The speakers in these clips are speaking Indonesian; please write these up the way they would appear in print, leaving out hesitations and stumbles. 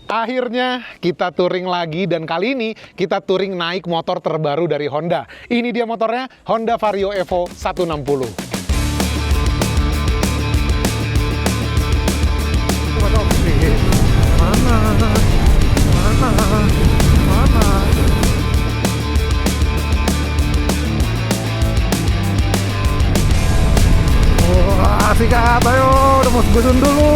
Akhirnya kita touring lagi, dan kali ini kita touring naik motor terbaru dari Honda. Ini dia motornya, Honda Vario Evo 160. Sikat, ayo, udah mau gusun dulu.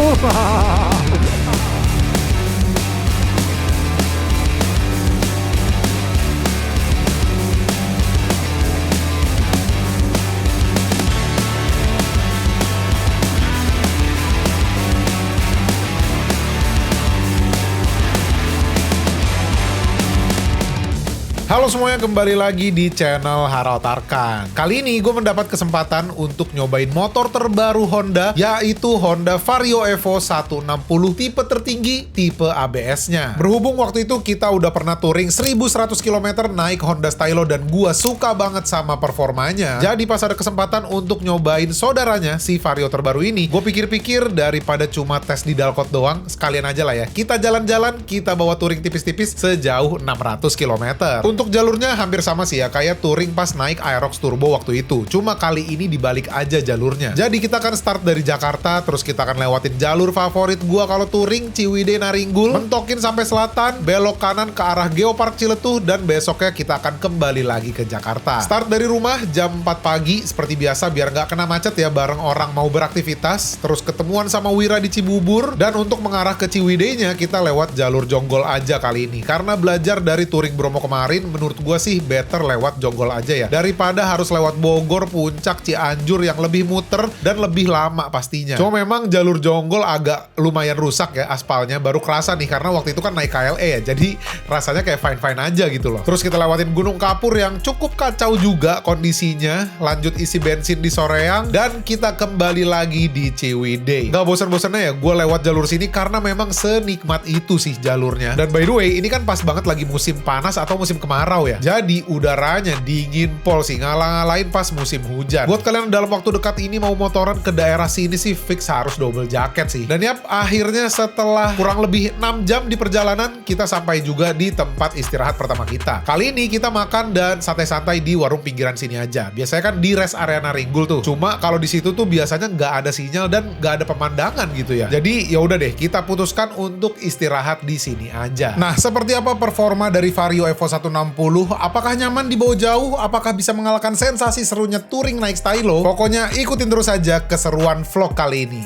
Halo semuanya, kembali lagi di channel Harald Tarkan. Kali ini gue mendapat kesempatan untuk nyobain motor terbaru Honda, yaitu Honda Vario Evo 160 tipe tertinggi, tipe ABS-nya. Berhubung waktu itu kita udah pernah touring 1100 km naik Honda Stylo dan gue suka banget sama performanya. Jadi pas ada kesempatan untuk nyobain saudaranya, si Vario terbaru ini, gue pikir-pikir daripada cuma tes di Dalcott doang, sekalian aja lah ya. Kita jalan-jalan, kita bawa touring tipis-tipis sejauh 600 km. Untuk jalurnya hampir sama sih ya, kayak touring pas naik Aerox Turbo waktu itu. Cuma kali ini dibalik aja jalurnya. Jadi kita akan start dari Jakarta, terus kita akan lewatin jalur favorit gua kalau touring, Ciwidey Naringgul, mentokin sampai selatan, belok kanan ke arah Geopark Ciletuh, dan besoknya kita akan kembali lagi ke Jakarta. Start dari rumah jam 4 pagi, seperti biasa biar nggak kena macet ya, bareng orang mau beraktivitas. Terus ketemuan sama Wira di Cibubur, dan untuk mengarah ke Ciwidey-nya kita lewat jalur Jonggol aja kali ini. Karena belajar dari touring Bromo kemarin, menurut gue sih better lewat Jonggol aja ya, daripada harus lewat Bogor, Puncak, Cianjur yang lebih muter dan lebih lama pastinya. Cuma memang jalur Jonggol agak lumayan rusak ya aspalnya, baru kerasa nih karena waktu itu kan naik KLE ya, jadi rasanya kayak fine-fine aja gitu loh. Terus kita lewatin Gunung Kapur yang cukup kacau juga kondisinya, lanjut isi bensin di Soreang, dan kita kembali lagi di Ciwidey. Gak bosan-bosannya ya gue lewat jalur sini karena memang senikmat itu sih jalurnya. Dan by the way, ini kan pas banget lagi musim panas atau musim kemarau ya. Jadi udaranya dingin pol sih, ngalah-ngalahin pas musim hujan. Buat kalian dalam waktu dekat ini mau motoran ke daerah sini sih fix harus double jaket sih. Dan yap, akhirnya setelah kurang lebih 6 jam di perjalanan, kita sampai juga di tempat istirahat pertama kita. Kali ini kita makan dan santai-santai di warung pinggiran sini aja. Biasanya kan di rest area Naringgul tuh. Cuma kalau di situ tuh biasanya nggak ada sinyal dan nggak ada pemandangan gitu ya. Jadi ya udah deh, kita putuskan untuk istirahat di sini aja. Nah, seperti apa performa dari Vario Evo 160? Apakah nyaman dibawa jauh? Apakah bisa mengalahkan sensasi serunya touring naik stylo? Pokoknya ikutin terus aja keseruan vlog kali ini.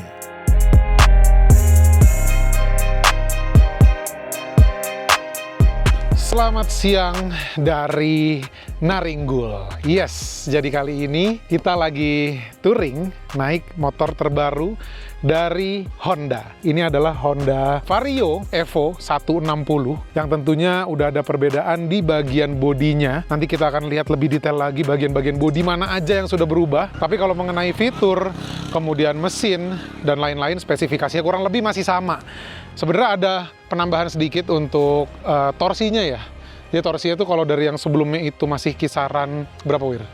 Selamat siang dari Naringgul. Yes, jadi kali ini kita lagi touring naik motor terbaru dari Honda. Ini adalah Honda Vario Evo 160 yang tentunya udah ada perbedaan di bagian bodinya. Nanti kita akan lihat lebih detail lagi bagian-bagian bodi mana aja yang sudah berubah. Tapi kalau mengenai fitur, kemudian mesin, dan lain-lain spesifikasinya kurang lebih masih sama. Sebenarnya ada penambahan sedikit untuk torsinya ya. Jadi torsinya itu kalau dari yang sebelumnya itu masih kisaran berapa, Wir?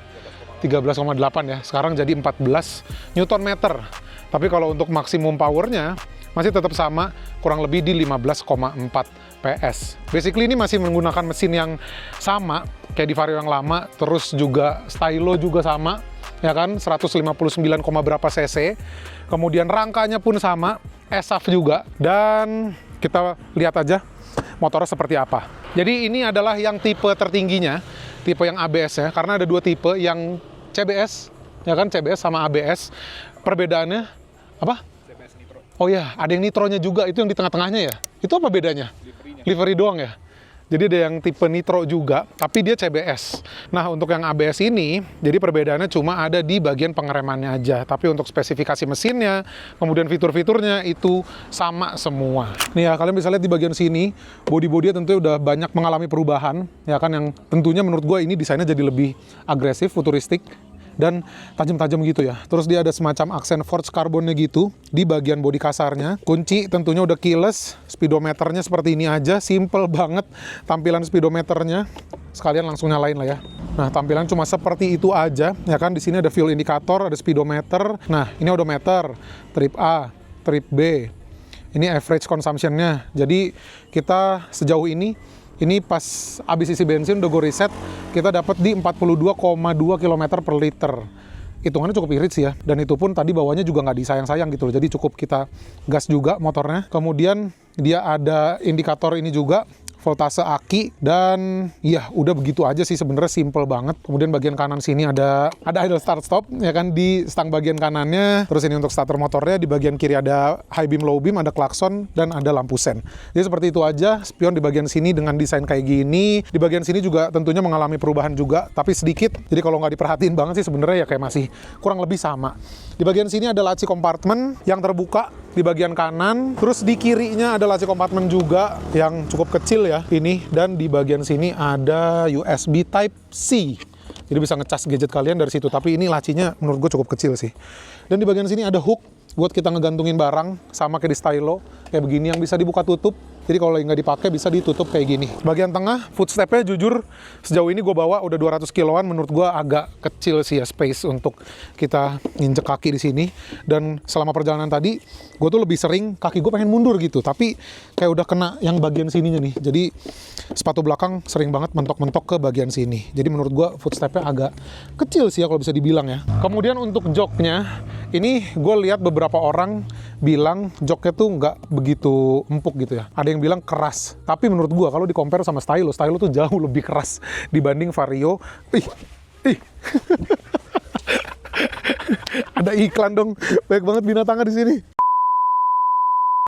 13,8 ya. Sekarang jadi 14 Newton meter. Tapi kalau untuk maksimum powernya masih tetap sama, kurang lebih di 15,4 PS. Basically ini masih menggunakan mesin yang sama kayak di Vario yang lama, terus juga stylo juga sama, ya kan, 159, berapa cc. Kemudian rangkanya pun sama, ESAF juga. Dan kita lihat aja motornya seperti apa. Jadi ini adalah yang tipe tertingginya, tipe yang ABS ya, karena ada dua tipe, yang CBS, ya kan, CBS sama ABS. Perbedaannya apa? CBS Nitro. Oh ya, ada yang nitronya juga, itu yang di tengah-tengahnya ya. Itu apa bedanya? Livery doang ya. Jadi ada yang tipe Nitro juga, tapi dia CBS. Nah, untuk yang ABS ini, jadi perbedaannya cuma ada di bagian pengeremannya aja. Tapi untuk spesifikasi mesinnya, kemudian fitur-fiturnya itu sama semua. Nih ya, kalian bisa lihat di bagian sini, bodi-bodinya tentunya udah banyak mengalami perubahan. Ya kan, yang tentunya menurut gue ini desainnya jadi lebih agresif, futuristik, dan tajam-tajam gitu ya. Terus dia ada semacam aksen forged carbonnya gitu di bagian bodi kasarnya. Kunci tentunya udah keyless, speedometernya seperti ini aja, simple banget tampilan speedometernya. Sekalian langsung nyalain lah ya. Nah, tampilan cuma seperti itu aja, ya kan. Di sini ada fuel indikator, ada speedometer. Nah, ini odometer, trip A, trip B, Ini average consumption-nya. Jadi kita sejauh ini pas habis isi bensin udah gue riset, kita dapat di 42,2 km per liter. Hitungannya cukup irit sih ya. Dan itu pun tadi bawanya juga nggak disayang-sayang gitu loh. Jadi cukup kita gas juga motornya. Kemudian dia ada indikator ini juga, voltase aki, dan ya udah begitu aja sih, sebenarnya simple banget. Kemudian bagian kanan sini ada idle start stop ya kan di stang bagian kanannya. Terus ini untuk starter motornya, di bagian kiri ada high beam low beam, ada klakson, dan ada lampu sen. Jadi seperti itu aja. Spion di bagian sini dengan desain kayak gini. Di bagian sini juga tentunya mengalami perubahan juga, tapi sedikit. Jadi kalau nggak diperhatiin banget sih sebenarnya ya kayak masih kurang lebih sama. Di bagian sini ada laci kompartemen yang terbuka di bagian kanan. Terus di kirinya ada laci kompartemen juga yang cukup kecil ya ini, dan di bagian sini ada USB Type C. Jadi bisa ngecas gadget kalian dari situ, tapi ini lacinya menurut gue cukup kecil sih. Dan di bagian sini ada hook buat kita ngegantungin barang, sama kayak di stylo, kayak begini yang bisa dibuka tutup. Jadi kalau nggak dipakai bisa ditutup kayak gini. Bagian tengah, footstep-nya jujur sejauh ini gue bawa udah 200 kiloan, menurut gue agak kecil sih ya space untuk kita nginjek kaki di sini. Dan selama perjalanan tadi, gue tuh lebih sering kaki gue pengen mundur gitu, tapi kayak udah kena yang bagian sininya nih. Jadi sepatu belakang sering banget mentok-mentok ke bagian sini. Jadi menurut gue footstep-nya agak kecil sih ya kalau bisa dibilang ya. Kemudian untuk joknya, ini gue lihat beberapa orang bilang joknya tuh nggak begitu empuk gitu ya. Ada yang bilang keras, tapi menurut gue kalau di compare sama stylo tuh jauh lebih keras dibanding Vario. Ih. Ada iklan dong, banyak banget binatangnya di sini.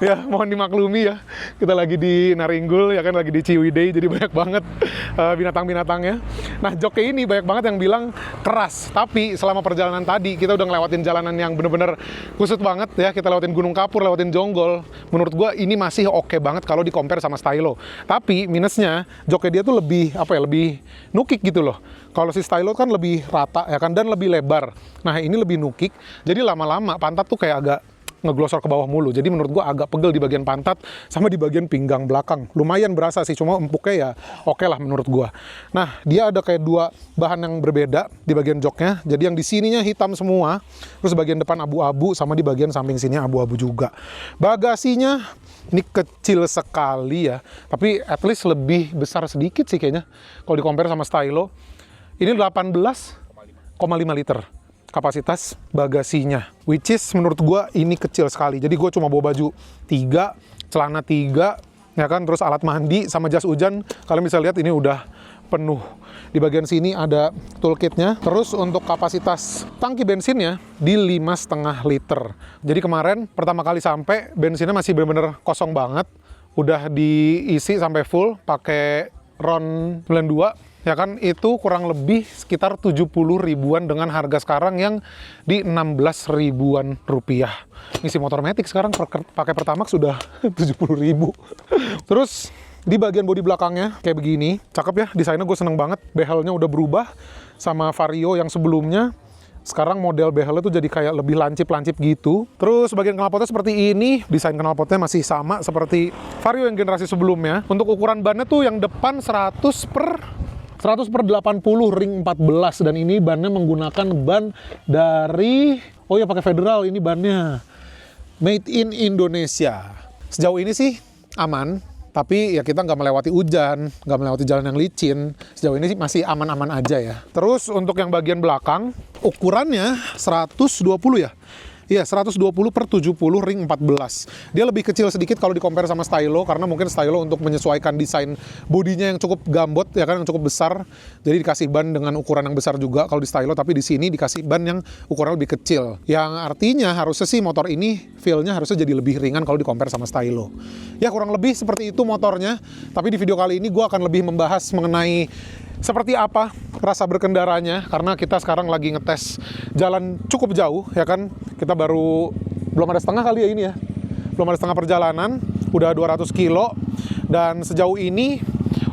Ya, mohon dimaklumi ya. Kita lagi di Naringgul, ya kan, lagi di Ciwidey, jadi banyak banget binatang-binatangnya. Nah, joknya ini banyak banget yang bilang keras. Tapi selama perjalanan tadi, kita udah ngelewatin jalanan yang bener-bener kusut banget ya. Kita lewatin Gunung Kapur, lewatin Jonggol. Menurut gua ini masih oke banget kalau di-compare sama stylo. Tapi minusnya, joknya dia tuh lebih, lebih nukik gitu loh. Kalau si stylo kan lebih rata ya kan, dan lebih lebar. Nah, ini lebih nukik. Jadi lama-lama pantat tuh kayak agak ngeglosor ke bawah mulu. Jadi menurut gua agak pegel di bagian pantat sama di bagian pinggang belakang. Lumayan berasa sih, cuma empuknya ya oke lah menurut gua. Nah, dia ada kayak dua bahan yang berbeda di bagian joknya. Jadi yang di sininya hitam semua, terus bagian depan abu-abu, sama di bagian samping sini abu-abu juga. Bagasinya ini kecil sekali ya, tapi at least lebih besar sedikit sih kayaknya kalau di-compare sama stylo. Ini 18,5 liter kapasitas bagasinya, which is menurut gua ini kecil sekali. Jadi gue cuma bawa baju 3, celana 3, ya kan, terus alat mandi sama jas hujan. Kalian bisa lihat ini udah penuh. Di bagian sini ada toolkitnya. Terus untuk kapasitas tangki bensinnya di 5,5 liter. Jadi kemarin pertama kali sampai bensinnya masih bener-bener kosong banget. Udah diisi sampai full pakai RON 92. Ya kan, itu kurang lebih sekitar 70 ribuan dengan harga sekarang yang di 16 ribuan rupiah. Ngisi motor Matic sekarang pakai Pertamax sudah 70 ribu. Terus di bagian bodi belakangnya kayak begini, cakep ya, desainnya gue seneng banget. Behelnya udah berubah sama Vario yang sebelumnya. Sekarang model behelnya tuh jadi kayak lebih lancip-lancip gitu. Terus bagian knalpotnya seperti ini. Desain knalpotnya masih sama seperti Vario yang generasi sebelumnya. Untuk ukuran bannya tuh yang depan 100 per 80 ring 14, dan ini bannya menggunakan ban dari, oh ya pakai Federal ini bannya, made in Indonesia. Sejauh ini sih aman, tapi ya kita nggak melewati hujan, nggak melewati jalan yang licin. Sejauh ini sih masih aman-aman aja ya. Terus untuk yang bagian belakang, ukurannya 120 ya. Iya, 120 per 70 ring 14. Dia lebih kecil sedikit kalau di-compare sama stylo, karena mungkin stylo untuk menyesuaikan desain bodinya yang cukup gambot, ya kan, yang cukup besar. Jadi dikasih ban dengan ukuran yang besar juga kalau di stylo, tapi di sini dikasih ban yang ukuran lebih kecil. Yang artinya harusnya sih motor ini feel-nya harusnya jadi lebih ringan kalau di-compare sama stylo. Ya kurang lebih seperti itu motornya, tapi di video kali ini gue akan lebih membahas mengenai seperti apa rasa berkendaranya, karena kita sekarang lagi ngetes jalan cukup jauh, ya kan. Kita belum ada setengah kali ya ini ya. Belum ada setengah perjalanan, udah 200 kilo. Dan sejauh ini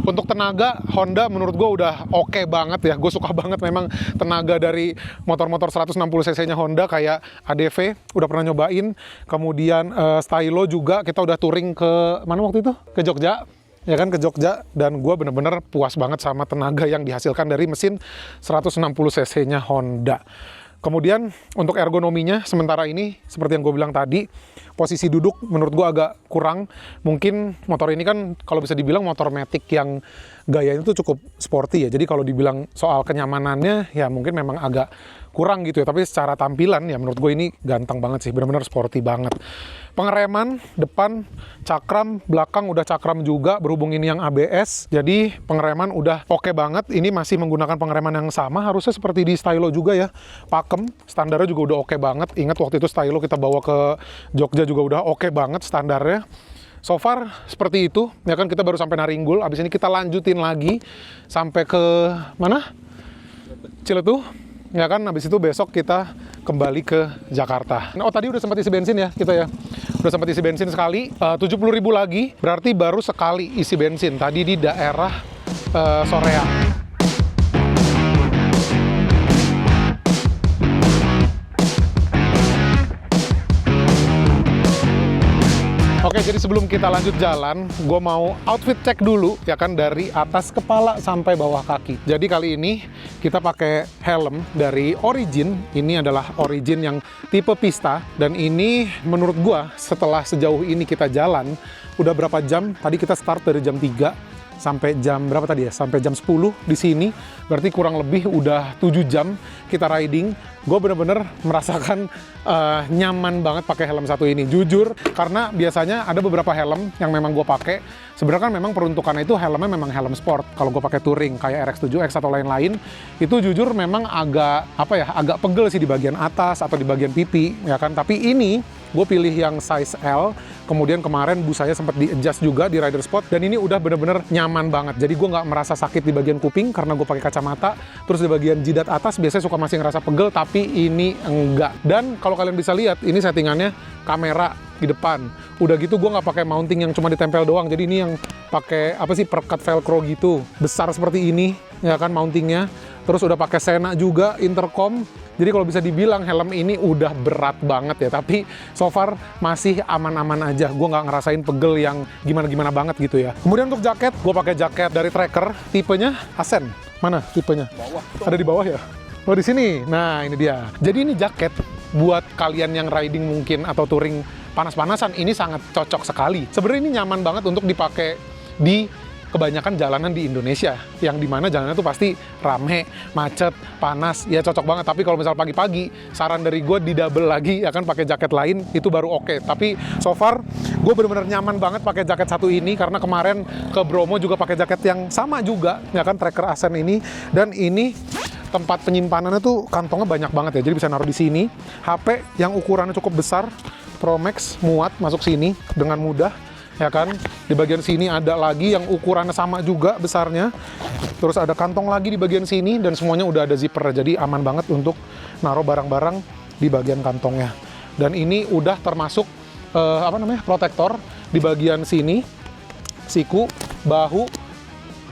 untuk tenaga Honda menurut gue udah oke banget ya. Gue suka banget memang tenaga dari motor-motor 160 cc-nya Honda kayak ADV, udah pernah nyobain. Kemudian stylo juga kita udah touring ke mana waktu itu? Ke Jogja. Ya kan, ke Jogja, dan gue bener-bener puas banget sama tenaga yang dihasilkan dari mesin 160 cc-nya Honda. Kemudian untuk ergonominya sementara ini seperti yang gue bilang tadi, posisi duduk menurut gue agak kurang. Mungkin motor ini kan kalau bisa dibilang motor matic yang gayanya itu cukup sporty ya. Jadi kalau dibilang soal kenyamanannya ya mungkin memang agak kurang gitu ya. Tapi secara tampilan ya menurut gue ini ganteng banget sih, benar-benar sporty banget. Pengereman depan cakram, belakang udah cakram juga, berhubung ini yang ABS. Jadi pengereman udah oke banget. Ini masih menggunakan pengereman yang sama, harusnya seperti di Stylo juga ya. Pakem, standarnya juga udah oke banget. Ingat waktu itu Stylo kita bawa ke Jogja juga udah oke banget standarnya. So far seperti itu, ya kan kita baru sampai Naringgul. Abis ini kita lanjutin lagi sampai ke mana? Ciletuh. Ya kan, habis itu besok kita kembali ke Jakarta. Oh tadi udah sempat isi bensin ya kita ya. Udah sempat isi bensin sekali, 70.000 lagi, berarti baru sekali isi bensin. Tadi di daerah Soreang. Oke, jadi sebelum kita lanjut jalan, gue mau outfit check dulu, ya kan, dari atas kepala sampai bawah kaki. Jadi kali ini kita pakai helm dari Origin. Ini adalah Origin yang tipe pista, dan ini menurut gue setelah sejauh ini kita jalan, udah berapa jam? Tadi kita start dari jam 3 sampai jam berapa tadi ya? Sampai jam 10 di sini. Berarti kurang lebih udah 7 jam kita riding. Gue bener-bener merasakan nyaman banget pakai helm satu ini. Jujur, karena biasanya ada beberapa helm yang memang gue pakai. Sebenarnya kan memang peruntukannya itu helmnya memang helm sport. Kalau gue pakai touring kayak RX-7X atau lain-lain, itu jujur memang agak agak pegel sih di bagian atas atau di bagian pipi, ya kan. Tapi ini gue pilih yang size L. Kemudian kemarin busanya sempat di-adjust juga di Rider Spot, dan ini udah bener-bener nyaman banget. Jadi gue nggak merasa sakit di bagian kuping karena gue pakai kacamata. Terus di bagian jidat atas biasanya suka masih ngerasa pegel, tapi ini enggak. Dan kalau kalian bisa lihat, ini settingannya kamera di depan. Udah gitu gue nggak pakai mounting yang cuma ditempel doang. Jadi ini yang pakai perekat velcro gitu, besar seperti ini, ya kan mountingnya. Terus udah pakai Sena juga, intercom. Jadi kalau bisa dibilang helm ini udah berat banget ya, tapi so far masih aman-aman aja. Gue nggak ngerasain pegel yang gimana-gimana banget gitu ya. Kemudian untuk jaket, gue pakai jaket dari Tracker, tipenya Ascent. Mana tipenya? Bawah. Ada di bawah ya? Oh di sini. Nah ini dia. Jadi ini jaket buat kalian yang riding mungkin atau touring panas-panasan, ini sangat cocok sekali. Sebenarnya ini nyaman banget untuk dipakai di kebanyakan jalanan di Indonesia, yang dimana jalannya tuh pasti rame, macet, panas, ya cocok banget. Tapi kalau misal pagi-pagi, saran dari gue di double lagi, ya kan, pakai jaket lain, itu baru oke. Tapi so far, gue bener-bener nyaman banget pakai jaket satu ini, karena kemarin ke Bromo juga pakai jaket yang sama juga, ya kan, Tracker Ascent ini. Dan ini tempat penyimpanannya tuh kantongnya banyak banget ya, jadi bisa naruh di sini. HP yang ukurannya cukup besar, Pro Max, muat masuk sini dengan mudah, ya kan. Di bagian sini ada lagi yang ukurannya sama juga besarnya. Terus ada kantong lagi di bagian sini, dan semuanya udah ada zipper, jadi aman banget untuk naruh barang-barang di bagian kantongnya. Dan ini udah termasuk protektor di bagian sini, siku, bahu,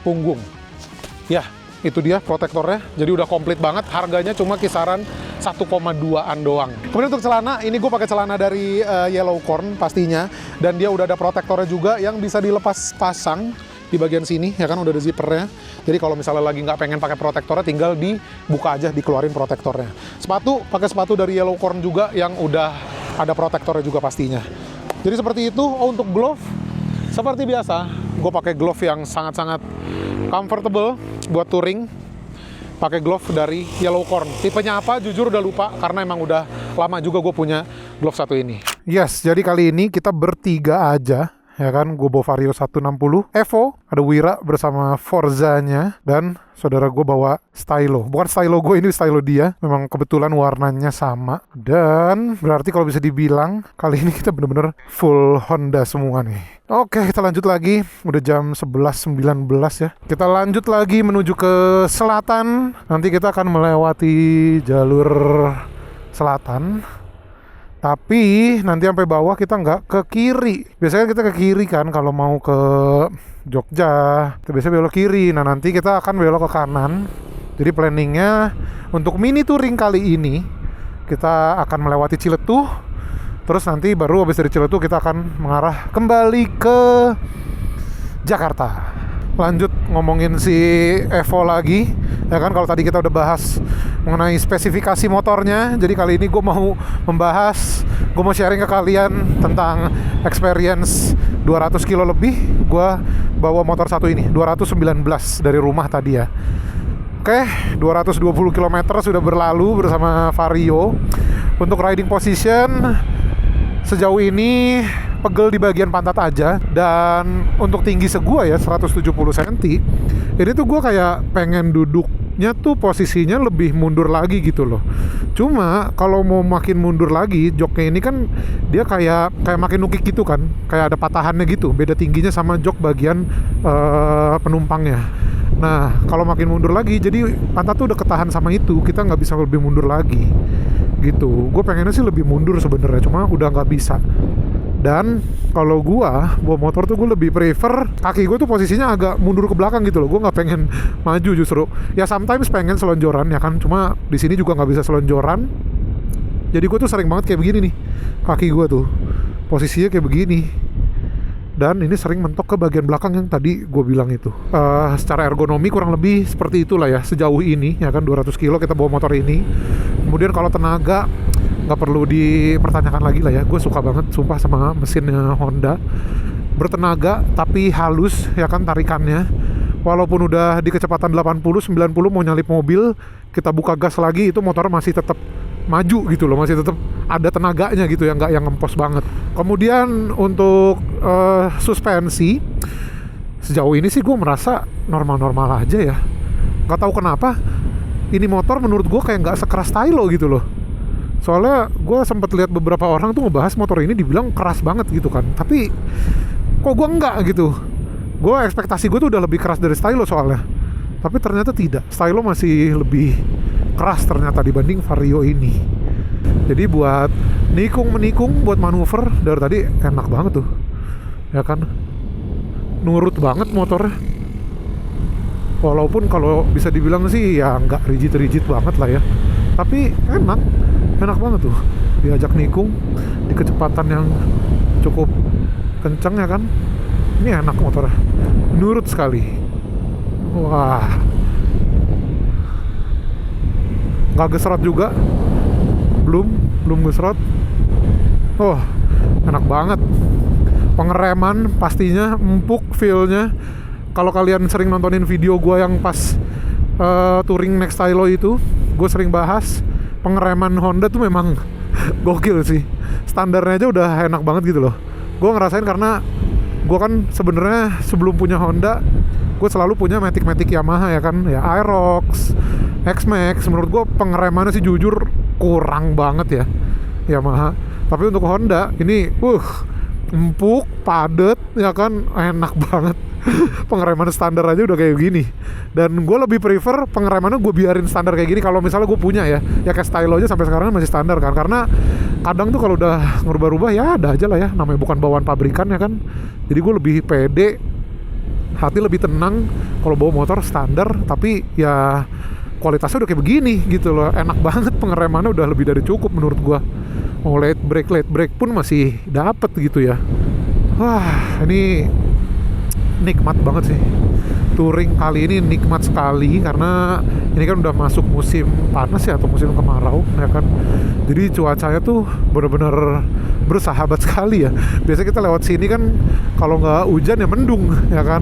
punggung. Ya, itu dia protektornya. Jadi udah komplit banget. Harganya cuma kisaran 1,2an doang. Kemudian untuk celana, ini gue pakai celana dari Yellowcorn pastinya, dan dia udah ada protektornya juga yang bisa dilepas pasang di bagian sini, ya kan, udah ada zippernya. Jadi kalau misalnya lagi nggak pengen pakai protektornya, tinggal dibuka aja, dikeluarin protektornya. Sepatu, pakai sepatu dari Yellowcorn juga yang udah ada protektornya juga pastinya. Jadi seperti itu. Oh, untuk glove, seperti biasa, gue pakai glove yang sangat-sangat comfortable buat touring. Pakai glove dari Yellowcorn. Tipenya apa? Jujur udah lupa, karena emang udah lama juga gue punya glove satu ini. Yes, jadi kali ini kita bertiga aja, ya kan. Gue bawa Vario 160 Evo, ada Wira bersama Forzanya, dan saudara gue bawa Stylo. Bukan Stylo gue, ini Stylo dia. Memang kebetulan warnanya sama. Dan berarti kalau bisa dibilang, kali ini kita bener-bener full Honda semua nih. Oke, kita lanjut lagi. Udah jam 11.19 ya. Kita lanjut lagi menuju ke selatan. Nanti kita akan melewati jalur selatan. Tapi nanti sampai bawah kita nggak ke kiri. Biasanya kita ke kiri kan kalau mau ke Jogja. Kita biasanya belok kiri. Nah nanti kita akan belok ke kanan. Jadi planningnya untuk mini touring kali ini, kita akan melewati Ciletuh. Terus nanti baru habis dari Ciletuh kita akan mengarah kembali ke Jakarta. Lanjut ngomongin si Evo lagi, ya kan. Kalau tadi kita udah bahas mengenai spesifikasi motornya, jadi kali ini gue mau membahas gue mau sharing ke kalian tentang experience 200 kilo lebih gue bawa motor satu ini, 219 dari rumah tadi ya. Oke, 220 km sudah berlalu bersama Vario. Untuk riding position sejauh ini pegel di bagian pantat aja. Dan untuk tinggi segua ya 170 cm, ini tuh gue kayak pengen duduknya tuh posisinya lebih mundur lagi gitu loh. Cuma kalau mau makin mundur lagi, joknya ini kan dia kayak makin nukik gitu kan, kayak ada patahannya gitu, beda tingginya sama jok bagian penumpangnya. Nah kalau makin mundur lagi, jadi pantat tuh udah ketahan sama itu, kita nggak bisa lebih mundur lagi gitu. Gue pengennya sih lebih mundur sebenarnya, cuma udah nggak bisa. Dan kalau gua bawa motor tuh gue lebih prefer kaki gue tuh posisinya agak mundur ke belakang gitu loh. Gue nggak pengen maju justru. Ya sometimes pengen selonjoran ya kan, cuma di sini juga nggak bisa selonjoran. Jadi gue tuh sering banget kayak begini nih, kaki gue tuh posisinya kayak begini. Dan ini sering mentok ke bagian belakang yang tadi gue bilang itu. Secara ergonomi kurang lebih seperti itulah ya sejauh ini ya kan, 200 kilo kita bawa motor ini. Kemudian kalau tenaga nggak perlu dipertanyakan lagi lah ya. Gue suka banget sumpah sama mesinnya Honda, bertenaga tapi halus ya kan tarikannya. Walaupun udah di kecepatan 80-90 mau nyalip mobil, kita buka gas lagi, itu motor masih tetap maju gitu loh, masih tetap ada tenaganya gitu ya, nggak yang ngempos banget. Kemudian untuk suspensi sejauh ini sih gue merasa normal-normal aja ya. Nggak tahu kenapa ini motor menurut gue kayak nggak sekeras Stylo gitu loh. Soalnya gue sempat lihat beberapa orang tuh ngebahas motor ini dibilang keras banget gitu kan, tapi kok gue enggak gitu. Gue ekspektasi gue tuh udah lebih keras dari Stylo soalnya, tapi ternyata tidak. Stylo masih lebih keras ternyata dibanding Vario ini. Jadi buat menikung buat manuver dari tadi enak banget tuh ya kan, nurut banget motornya. Walaupun kalau bisa dibilang sih ya nggak rigid banget lah ya, tapi enak banget tuh diajak nikung di kecepatan yang cukup kencang ya kan. Ini enak motornya, nurut sekali. Wah, nggak gesrot juga, belum gesrot. Oh, enak banget. Pengereman pastinya empuk feelnya. Kalau kalian sering nontonin video gue yang pas touring Next Stylo itu, gue sering bahas pengereman Honda tuh memang gokil sih. Standarnya aja udah enak banget gitu loh. Gue ngerasain karena gue kan sebenarnya sebelum punya Honda, gue selalu punya Matic Yamaha ya kan, ya Aerox, X-Max. Menurut gue pengeremannya sih jujur kurang banget ya Yamaha. Tapi untuk Honda ini empuk, padet ya kan, enak banget. Pengereman standar aja udah kayak gini. Dan gue lebih prefer pengeremannya gue biarin standar kayak gini kalau misalnya gue punya ya kayak Stylo aja sampai sekarang masih standar kan. Karena kadang tuh kalau udah ngerubah-rubah ya ada aja lah ya, namanya bukan bawaan pabrikan ya kan. Jadi gue lebih pede, hati lebih tenang kalau bawa motor standar. Tapi ya kualitasnya udah kayak begini gitu loh, enak banget. Pengeremannya udah lebih dari cukup menurut gue. Late brake pun masih dapet gitu ya. Wah, ini nikmat banget sih. Touring kali ini nikmat sekali karena ini kan udah masuk musim panas ya, atau musim kemarau ya kan. Jadi cuacanya tuh benar-benar bersahabat sekali ya. Biasanya kita lewat sini kan kalau nggak hujan ya mendung ya kan,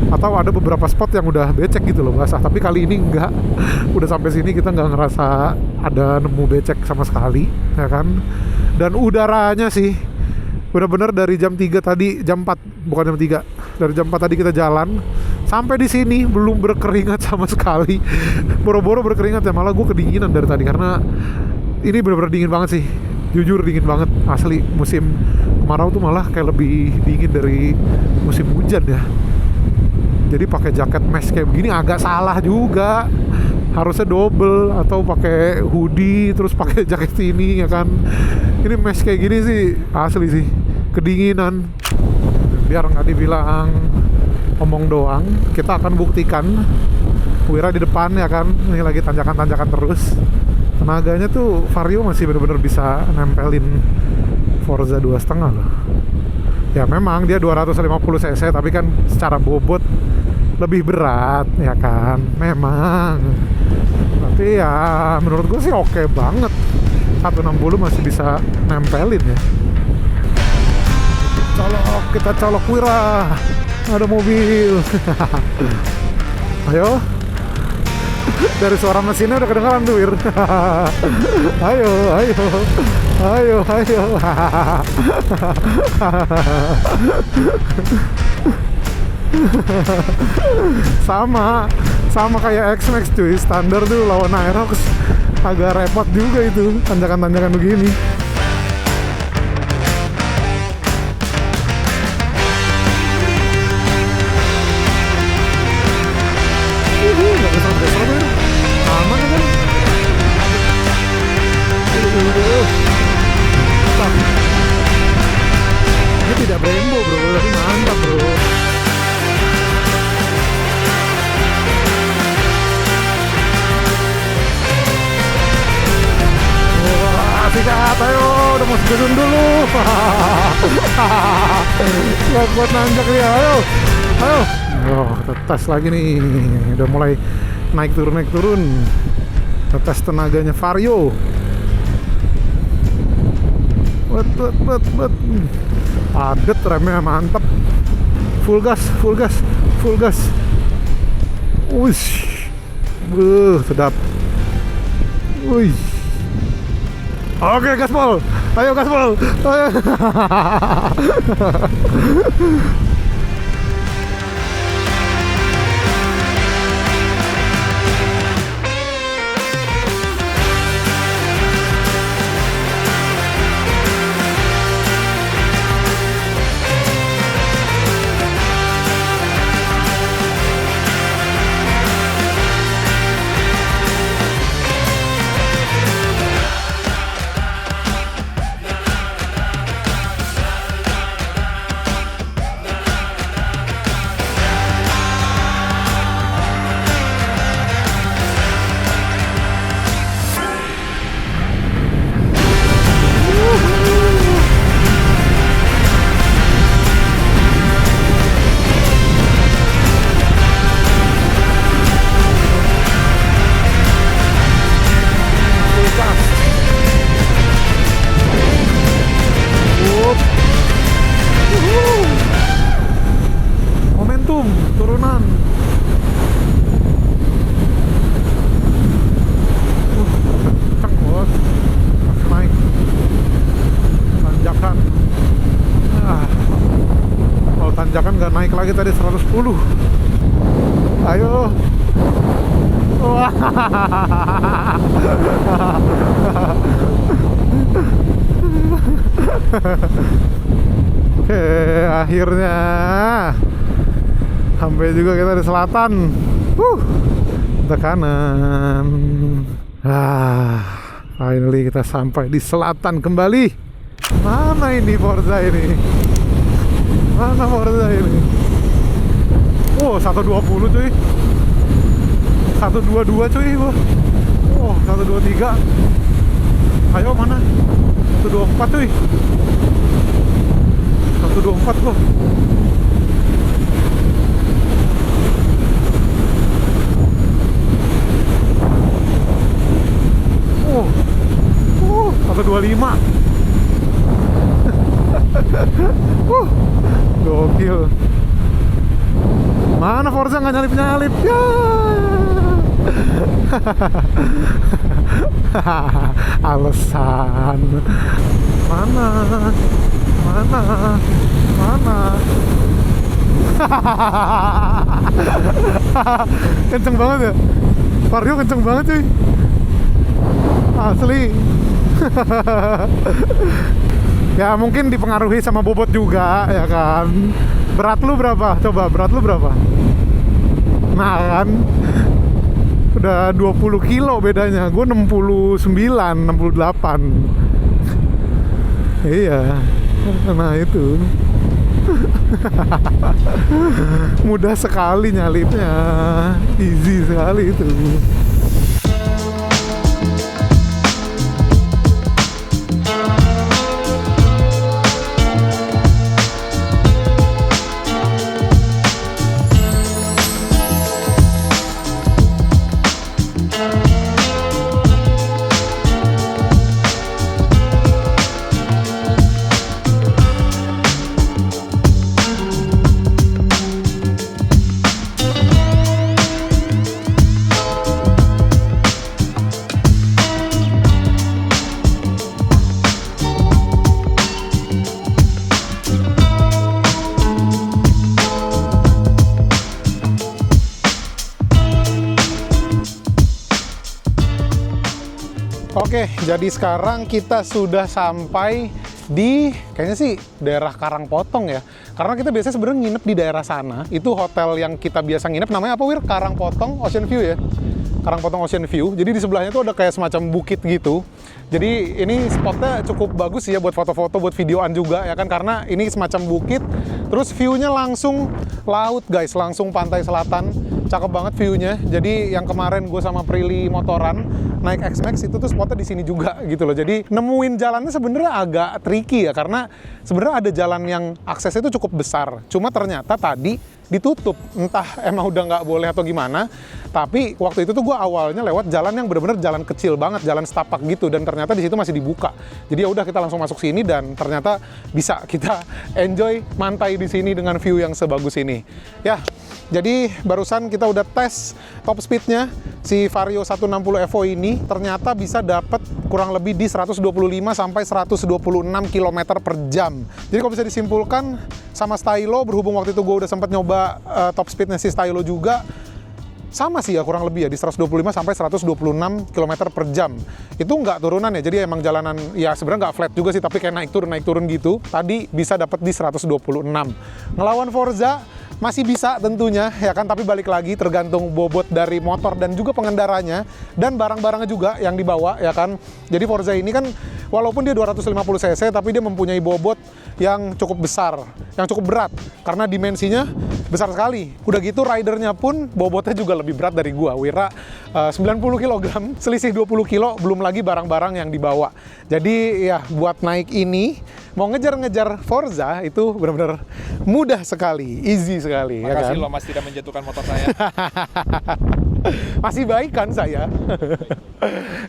atau ada beberapa spot yang udah becek gitu loh basah. Tapi kali ini enggak, udah sampai sini kita nggak ngerasa ada nemu becek sama sekali ya kan. Dan udaranya sih benar-benar dari jam 3 tadi, jam 4 bukan jam 3, dari jam 4 tadi kita jalan sampai di sini belum berkeringat sama sekali. Boro-boro berkeringat ya, malah gue kedinginan dari tadi karena ini benar-benar dingin banget sih. Jujur dingin banget asli. Musim kemarau tuh malah kayak lebih dingin dari musim hujan ya. Jadi pakai jaket mesh kayak begini agak salah juga. Harusnya double atau pakai hoodie terus pakai jaket ini ya kan. Ini mesh kayak gini sih asli sih kedinginan. Biar nggak dibilang omong doang, kita akan buktikan. Wira di depan ya kan, ini lagi tanjakan-tanjakan terus. Tenaganya tuh Vario masih bener-bener bisa nempelin Forza 2,5 loh. Ya memang dia 250 cc, tapi kan secara bobot lebih berat ya kan, memang. Tapi ya menurut gue sih oke banget. 160 masih bisa nempelin ya. Kita colok Wira. Ada mobil. Ayo. Dari suara mesinnya udah kedengaran tuh, Wir. Ayo. Sama kayak X-Max cuy, standar tuh lawan Aerox agak repot juga itu tanjakan-tanjakan begini. Nggak kesel-kesel tuh, aman kan? Ini tidak Brembo bro, tapi mantap bro. Sikat, ayo, udah mau segedun dulu. Gak kuat nanjak dia, ayo. Oh, kita tes lagi nih. Udah mulai naik turun. Kita tes tenaganya Vario. Bet. Padet, remnya mantap. Full gas. Wush. Sedap. Wih. Oke, gaspol. Ayo gaspol. Ayo. Turunan. Kencang bos. Naik tanjakan. Kalau tanjakan nggak naik lagi tadi 110. Ayo. Wah. Oke, akhirnya sampai juga kita di selatan. Kita kanan. Finally kita sampai di selatan kembali. Mana ini Forza ini? Oh, 120 cuy. 122 cuy. Oh, 123. Ayo mana? 124 cuy. 124 kok. Oh, 125. Gokil. Mana Forza nggak nyalip-nyalip ya? Alasan. Mana? Kenceng banget ya? Vario kenceng banget cuy. Asli. Ya mungkin dipengaruhi sama bobot juga ya kan. Berat lu berapa? Coba berat lu berapa? Nah kan, udah 20 kilo bedanya. Gue 69, 68. Iya. Nah itu. Mudah sekali nyalipnya. Easy sekali itu. Oke, jadi sekarang kita sudah sampai di kayaknya sih daerah Karangpotong ya. Karena kita biasanya sebenarnya nginep di daerah sana. Itu hotel yang kita biasa nginep namanya apa, Wir? Karangpotong Ocean View ya. Karangpotong Ocean View. Jadi di sebelahnya tuh ada kayak semacam bukit gitu. Jadi ini spotnya cukup bagus ya buat foto-foto, buat videoan juga ya kan, karena ini semacam bukit. Terus view-nya langsung laut guys, langsung pantai selatan. Cakep banget view-nya. Jadi yang kemarin gue sama Prilly motoran naik X-Max itu tuh spotnya di sini juga gitu loh. Jadi nemuin jalannya sebenarnya agak tricky ya, karena sebenarnya ada jalan yang aksesnya itu cukup besar. Cuma ternyata tadi ditutup, entah emang udah nggak boleh atau gimana. Tapi waktu itu tuh gue awalnya lewat jalan yang bener-bener jalan kecil banget, jalan setapak gitu, dan ternyata di situ masih dibuka. Jadi ya udah kita langsung masuk sini dan ternyata bisa kita enjoy mantai di sini dengan view yang sebagus ini. Ya, jadi barusan kita udah tes top speednya si Vario 160 Evo ini, ternyata bisa dapat kurang lebih di 125 sampai 126 km per jam. Jadi kalau bisa disimpulkan sama Stylo, berhubung waktu itu gue udah sempat nyoba top speednya si Stylo juga, sama sih ya kurang lebih ya di 125 sampai 126 km per jam. Itu nggak turunan ya, jadi emang jalanan ya sebenarnya nggak flat juga sih, tapi kayak naik turun gitu. Tadi bisa dapat di 126. Ngelawan Forza masih bisa tentunya ya kan, tapi balik lagi tergantung bobot dari motor dan juga pengendaranya dan barang-barangnya juga yang dibawa ya kan. Jadi Forza ini kan walaupun dia 250 cc tapi dia mempunyai bobot yang cukup besar, yang cukup berat karena dimensinya besar sekali. Udah gitu ridernya pun bobotnya juga lebih berat dari gua. Wira 90 kg, selisih 20 kilo, belum lagi barang-barang yang dibawa. Jadi ya buat naik ini mau ngejar-ngejar Forza itu benar-benar mudah sekali, easy sekali. Makasih ya kan? loh Mas tidak menjatuhkan motor saya. Masih baik kan saya?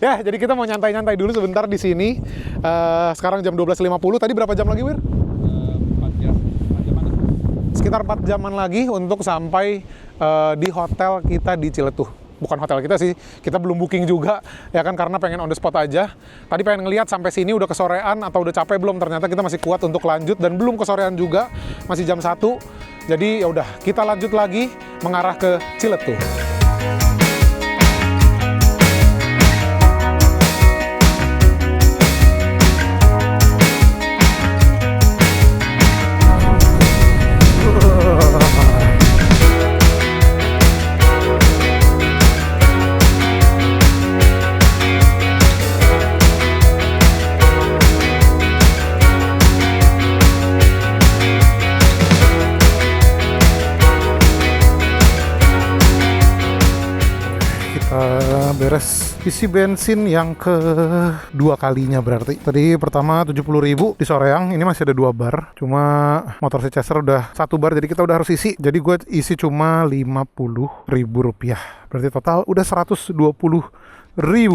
Ya, jadi kita mau nyantai-nyantai dulu sebentar di sini. Sekarang jam 12.50. Tadi berapa jam lagi, Wir? 4 jam. Sekitar 4 jaman lagi untuk sampai di hotel kita di Ciletuh. Bukan hotel kita sih, kita belum booking juga ya kan, karena pengen on the spot aja. Tadi pengen ngelihat sampai sini udah kesorean atau udah capek belum, ternyata kita masih kuat untuk lanjut dan belum kesorean juga, masih jam 1. Jadi ya udah, kita lanjut lagi mengarah ke Ciletuh. Beres isi bensin yang kedua kalinya berarti. Tadi pertama 70.000 di Soreang, ini masih ada 2 bar. Cuma motor si Chaser udah 1 bar, jadi kita udah harus isi. Jadi gue isi cuma Rp50.000. Berarti total udah Rp120.000.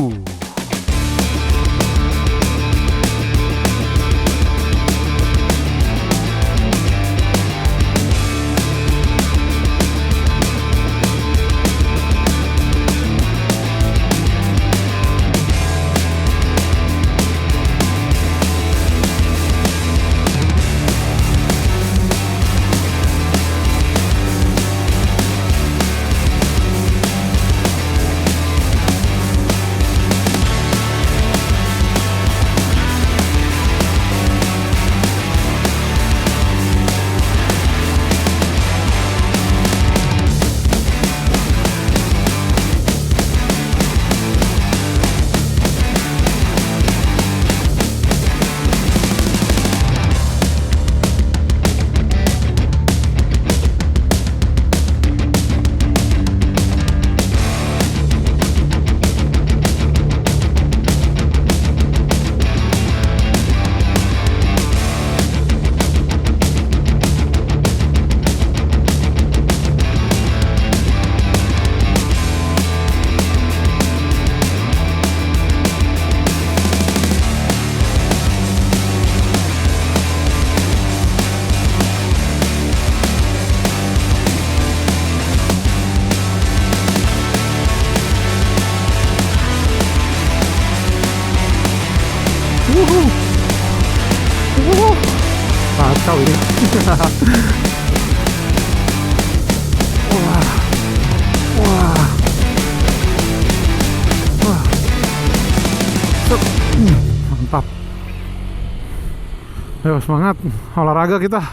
Ayo semangat, olahraga kita.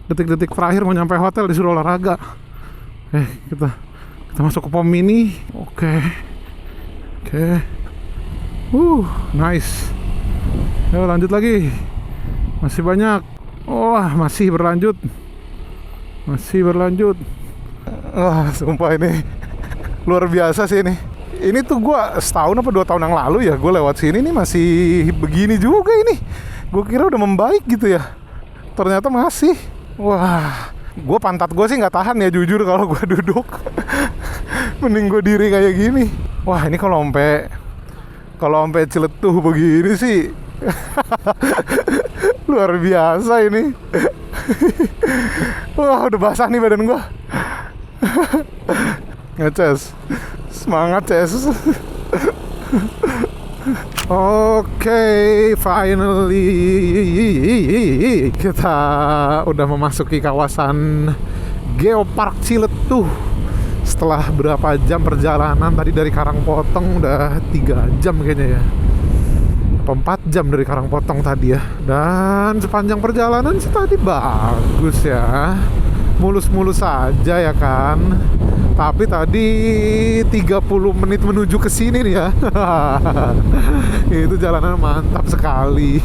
Detik-detik terakhir mau nyampe hotel disuruh olahraga. Kita masuk ke pom mini. Oke. Nice. Ayo lanjut lagi. Masih banyak. Wah, masih berlanjut. Wah, sumpah ini luar biasa sih ini. Ini tuh gua setahun apa 2 tahun yang lalu ya, gue lewat sini nih masih begini juga ini. Gue kira udah membaik gitu ya. Ternyata masih. Wah, pantat gue sih nggak tahan ya jujur kalau gue duduk. Mending gue diri kayak gini. Wah, ini kalau sampai Ciletuh begini sih. Luar biasa ini. Wah, udah basah nih badan gua. Ngeces. Semangat, Ces. Oke, finally kita udah memasuki kawasan Geopark Ciletuh. Setelah berapa jam perjalanan tadi dari Karangpotong, udah 3 jam kayaknya ya. 4 jam dari Karangpotong tadi ya. Dan sepanjang perjalanan sih tadi bagus ya, mulus-mulus saja ya kan. Tapi tadi 30 menit menuju ke sini nih ya. Itu jalanan mantap sekali.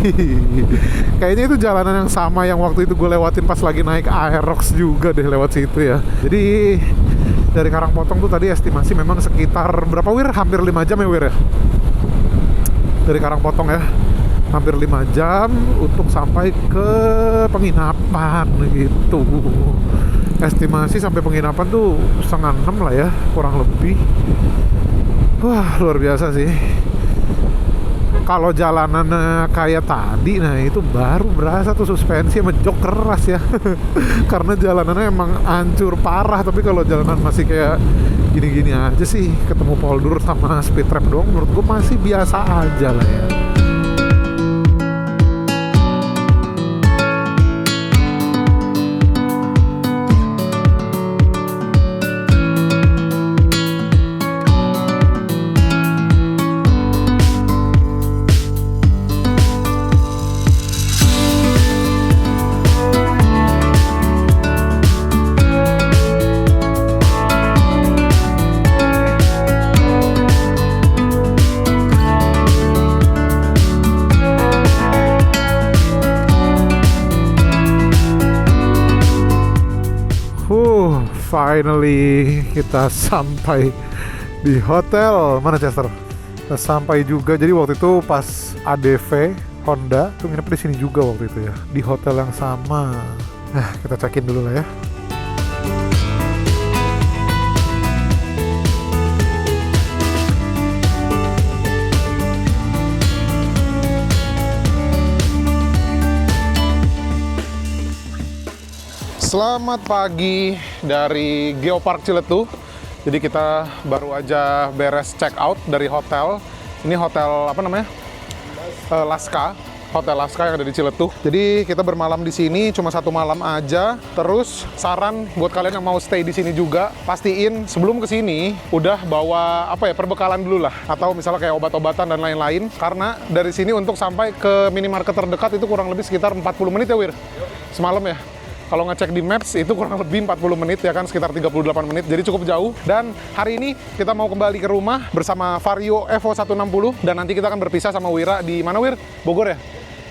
Kayaknya itu jalanan yang sama yang waktu itu gue lewatin pas lagi naik Aerox juga deh, lewat situ ya. Jadi dari Karangpotong tuh tadi estimasi memang sekitar berapa Wir? Hampir 5 jam ya Wir ya. Dari Karangpotong ya, hampir 5 jam untuk sampai ke penginapan gitu. Estimasi sampai penginapan tuh 5:30 lah ya, kurang lebih. Wah, luar biasa sih. Kalau jalanan kayak tadi, nah itu baru berasa tuh suspensi sama jok keras ya. Karena jalanannya emang hancur parah. Tapi kalau jalanan masih kayak gini-gini aja sih, ketemu poldur sama speed trap doang, menurut gue masih biasa aja lah ya. Finally kita sampai di hotel. Mana Chester? Kita sampai juga. Jadi waktu itu pas ADV Honda tuh nginep di sini juga waktu itu ya, di hotel yang sama. Nah, kita cekin dulu lah ya. Selamat pagi dari Geopark Ciletuh. Jadi kita baru aja beres check out dari hotel. Ini hotel apa namanya? Laska. Hotel Laska yang ada di Ciletuh. Jadi kita bermalam di sini cuma 1 malam aja. Terus saran buat kalian yang mau stay di sini juga, pastiin sebelum ke sini udah bawa perbekalan dulu lah, atau misalnya kayak obat-obatan dan lain-lain. Karena dari sini untuk sampai ke minimarket terdekat itu kurang lebih sekitar 40 menit ya Wir. Semalam ya. Kalau ngecek di Maps itu kurang lebih 40 menit ya kan, sekitar 38 menit, jadi cukup jauh. Dan hari ini kita mau kembali ke rumah bersama Vario Evo 160, dan nanti kita akan berpisah sama Wira di mana Wir? Bogor ya?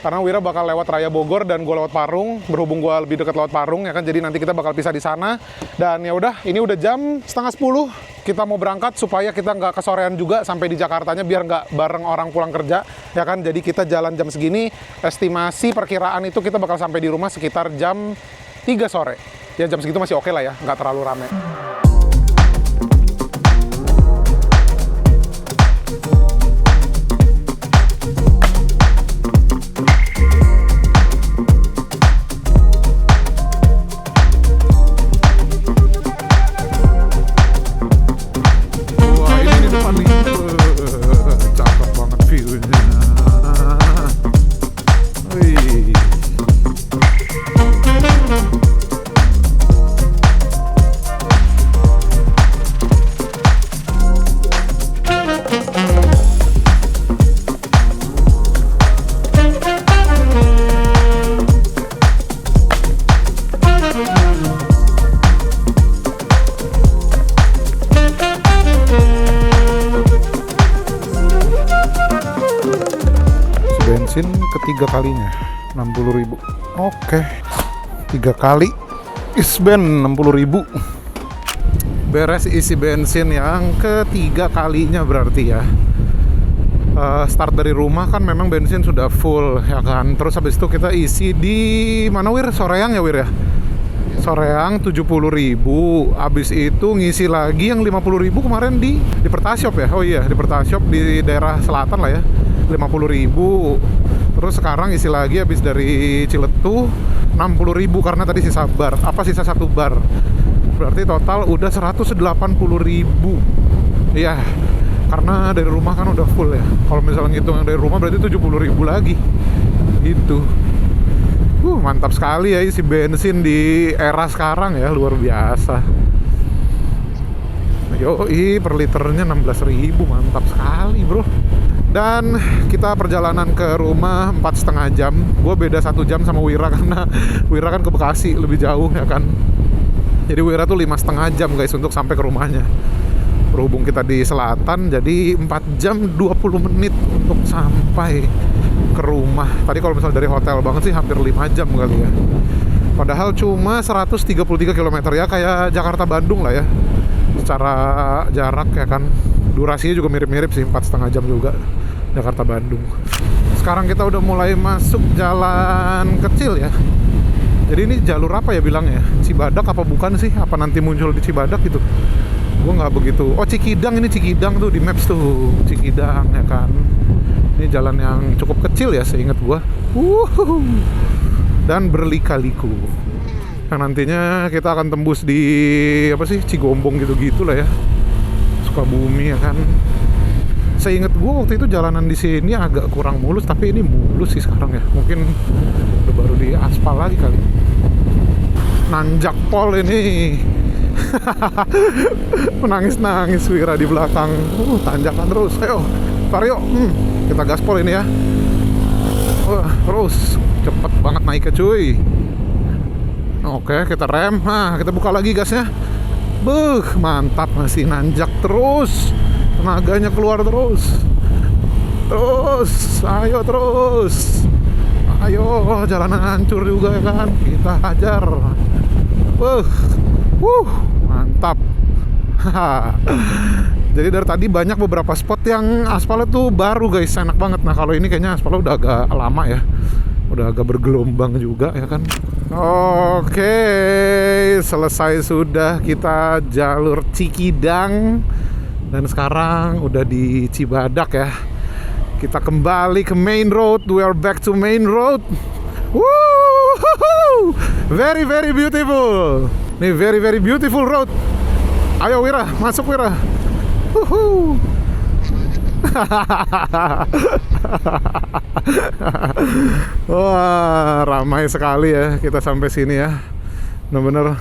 Karena Wira bakal lewat Raya Bogor dan gue lewat Parung, berhubung gue lebih dekat lewat Parung ya kan, jadi nanti kita bakal pisah di sana. Dan ya udah, ini udah jam 9:30, kita mau berangkat supaya kita nggak kesorean juga sampai di Jakartanya, biar nggak bareng orang pulang kerja ya kan. Jadi kita jalan jam segini, estimasi perkiraan itu kita bakal sampai di rumah sekitar jam 3 sore. Ya jam segitu masih oke lah ya, nggak terlalu rame. Wah, ini di depan nih. Cakep banget view-nya. Wih. ketiga kalinya 60.000. Oke, 3 kali isben 60.000. Beres isi bensin yang ketiga kalinya berarti ya. Start dari rumah kan memang bensin sudah full ya kan. Terus habis itu kita isi di mana Wir? Soreang ya Wir ya? Soreang 70.000. Habis itu ngisi lagi yang 50.000 kemarin di Pertashop ya. Oh iya, di Pertashop di daerah selatan lah ya. 50.000. Terus sekarang isi lagi habis dari Ciletuh 60.000 karena tadi sisa bar. Sisa 1 bar. Berarti total udah 180.000. Iya. Karena dari rumah kan udah full ya. Kalau misalnya ngitung yang dari rumah berarti 70.000 lagi. Gitu. Mantap sekali ya isi bensin di era sekarang ya, luar biasa. Yoi, per liternya 16.000, mantap sekali bro. Dan kita perjalanan ke rumah 4,5 jam. Gue beda 1 jam sama Wira karena Wira kan ke Bekasi, lebih jauh ya kan. Jadi Wira tuh 5,5 jam guys untuk sampai ke rumahnya. Berhubung kita di selatan, jadi 4 jam 20 menit untuk sampai ke rumah. Tadi kalau misalnya dari hotel banget sih hampir 5 jam kali ya. Padahal cuma 133 km ya, kayak Jakarta-Bandung lah ya. Secara jarak ya kan. Durasinya juga mirip-mirip sih, 4,5 jam juga Jakarta-Bandung. Sekarang kita udah mulai masuk jalan kecil ya. Jadi ini jalur apa ya bilangnya? Cibadak apa bukan sih? Apa nanti muncul di Cibadak gitu? Gue nggak begitu. Oh Cikidang, ini Cikidang tuh di maps tuh, Cikidang ya kan. Ini jalan yang cukup kecil ya seingat gue. Dan berlika-liku. Yang nantinya kita akan tembus di apa sih, Cigombong gitu-gitu lah ya. Sukabumi ya kan. Seingat gue waktu itu jalanan di sini agak kurang mulus, tapi ini mulus sih sekarang ya. Mungkin udah baru di aspal lagi kali. Nanjak pol ini. Menangis-nangis Wira di belakang. Tanjakan terus. Ayo, Vario. Kita gaspol ini ya. Terus cepet banget naiknya cuy. Oke, kita rem. Nah, kita buka lagi gasnya. Mantap, masih nanjak terus. Tenaganya keluar terus. Ayo terus. Ayo, jalanan hancur juga ya kan. Kita hajar. Mantap. Jadi dari tadi banyak beberapa spot yang aspalnya tuh baru guys, enak banget. Nah kalau ini kayaknya aspalnya udah agak lama ya, udah agak bergelombang juga ya kan. Oke, selesai sudah kita jalur Cikidang. Dan sekarang udah di Cibadak ya. Kita kembali ke main road. We are back to main road. Woo! Very very beautiful. Nih very very beautiful road. Ayo Wira, masuk Wira. Wah, ramai sekali ya kita sampai sini ya. Bener-bener.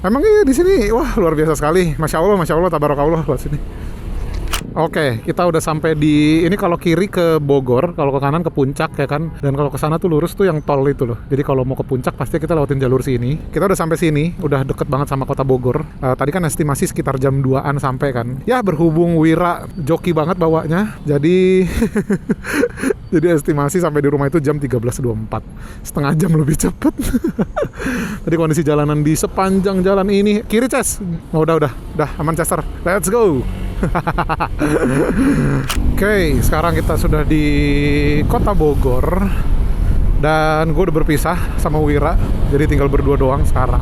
Emang iya di sini, wah luar biasa sekali. Masya Allah, tabarakallah di sini. Oke, kita udah sampai di ini. Kalau kiri ke Bogor, kalau ke kanan ke Puncak ya kan. Dan kalau ke sana tuh lurus tuh yang tol itu loh. Jadi kalau mau ke Puncak pasti kita lewatin jalur sini. Kita udah sampai sini, udah deket banget sama kota Bogor. Tadi kan estimasi sekitar jam 2-an sampai kan. Ya berhubung Wira joki banget bawanya, jadi jadi estimasi sampai di rumah itu jam 13.24. Setengah jam lebih cepet. Tadi kondisi jalanan di sepanjang jalan ini. Kiri Ces. Oh, udah aman Chester. Let's go. Oke, sekarang kita sudah di kota Bogor. Dan gue udah berpisah sama Wira. Jadi tinggal berdua doang sekarang.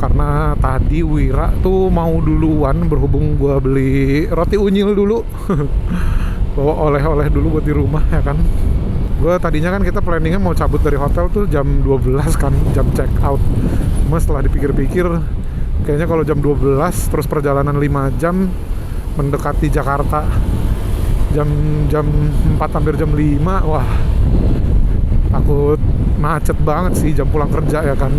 Karena tadi Wira tuh mau duluan, berhubung gue beli roti unyil dulu. Bawa oleh-oleh dulu buat di rumah ya kan. Gue tadinya kan kita planningnya mau cabut dari hotel tuh jam 12 kan, jam check out. Cuma setelah dipikir-pikir, kayaknya kalau jam 12 terus perjalanan 5 jam mendekati Jakarta jam 4 hampir jam 5, wah takut macet banget sih jam pulang kerja ya kan.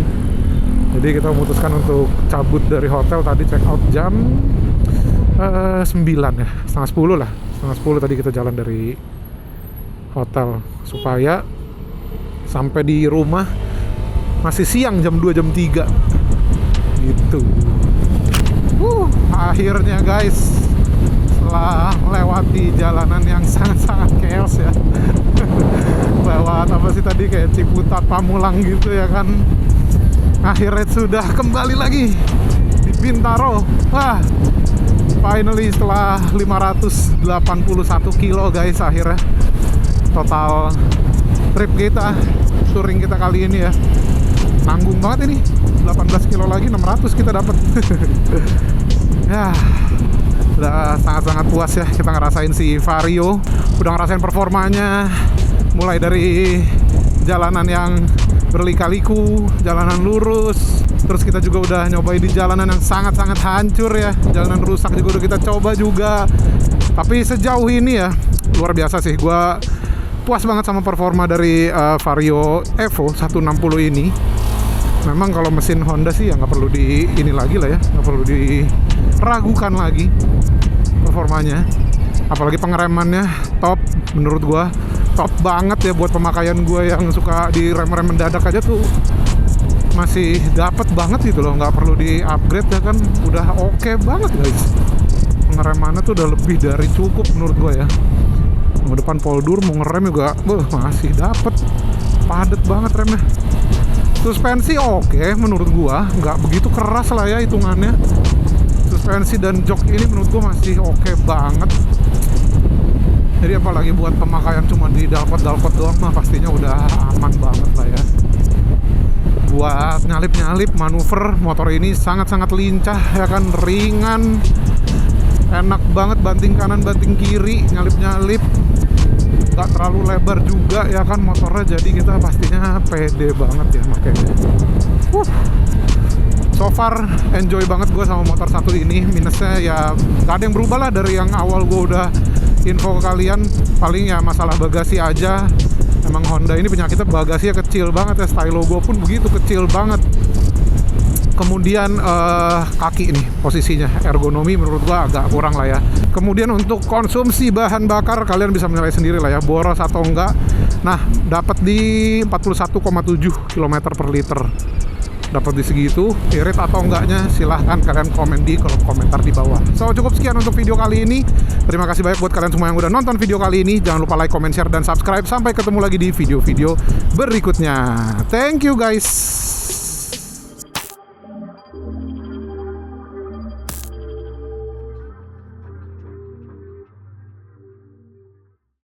Jadi kita memutuskan untuk cabut dari hotel. Tadi check out jam 9 ya, setengah 10 lah. Setengah 10 tadi kita jalan dari hotel supaya sampai di rumah masih siang, jam 2 jam 3 gitu. Akhirnya guys, setelah melewati jalanan yang sangat-sangat chaos ya. lewat apa sih tadi, kayak Ciputat, Pamulang gitu ya kan. Akhirnya sudah kembali lagi di Bintaro. Wah, finally setelah 581 kilo guys, akhirnya total trip kita, touring kita kali ini ya. Nanggung banget ini, 18 kilo lagi 600 kita dapat. Ya, udah sangat-sangat puas ya kita ngerasain si Vario. Udah ngerasain performanya, mulai dari jalanan yang berlika-liku, jalanan lurus. Terus kita juga udah nyobain di jalanan yang sangat-sangat hancur ya. Jalanan rusak juga udah kita coba juga. Tapi sejauh ini ya, luar biasa sih. Gua puas banget sama performa dari Vario Evo 160 ini. Memang kalau mesin Honda sih ya nggak perlu di ini lagi lah ya, nggak perlu diragukan lagi performanya. Apalagi pengeremannya top, menurut gua top banget ya buat pemakaian gua yang suka di rem-rem mendadak aja tuh masih dapat banget gitu loh, nggak perlu di upgrade ya kan, udah oke banget guys. Pengeremannya tuh udah lebih dari cukup menurut gua ya. Mau depan poldur mau ngerem juga, masih dapet, padet banget remnya. Suspensi oke menurut gua, nggak begitu keras lah ya hitungannya. Suspensi dan jok ini menurut gua masih oke banget. Jadi apalagi buat pemakaian cuma di dalkot doang mah pastinya udah aman banget lah ya. Buat nyalip-nyalip manuver, motor ini sangat-sangat lincah ya kan, ringan, enak banget banting kanan banting kiri, nyalip-nyalip, nggak terlalu lebar juga ya kan motornya, jadi kita pastinya pede banget ya makanya. So far enjoy banget gue sama motor satu ini. Minusnya ya gak ada yang berubah lah dari yang awal gue udah info ke kalian, paling ya masalah bagasi aja. Emang Honda ini penyakitnya bagasinya kecil banget ya, stylo gue pun begitu, kecil banget. Kemudian kaki ini posisinya, ergonomi menurut gua agak kurang lah ya. Kemudian untuk konsumsi bahan bakar kalian bisa menilai sendiri lah ya, boros atau enggak. Nah, dapat di 41,7 km per liter. Dapat di segitu, irit atau enggaknya silahkan kalian komen di kolom komentar di bawah. So, cukup sekian untuk video kali ini. Terima kasih banyak buat kalian semua yang udah nonton video kali ini. Jangan lupa like, comment, share, dan subscribe. Sampai ketemu lagi di video-video berikutnya. Thank you guys.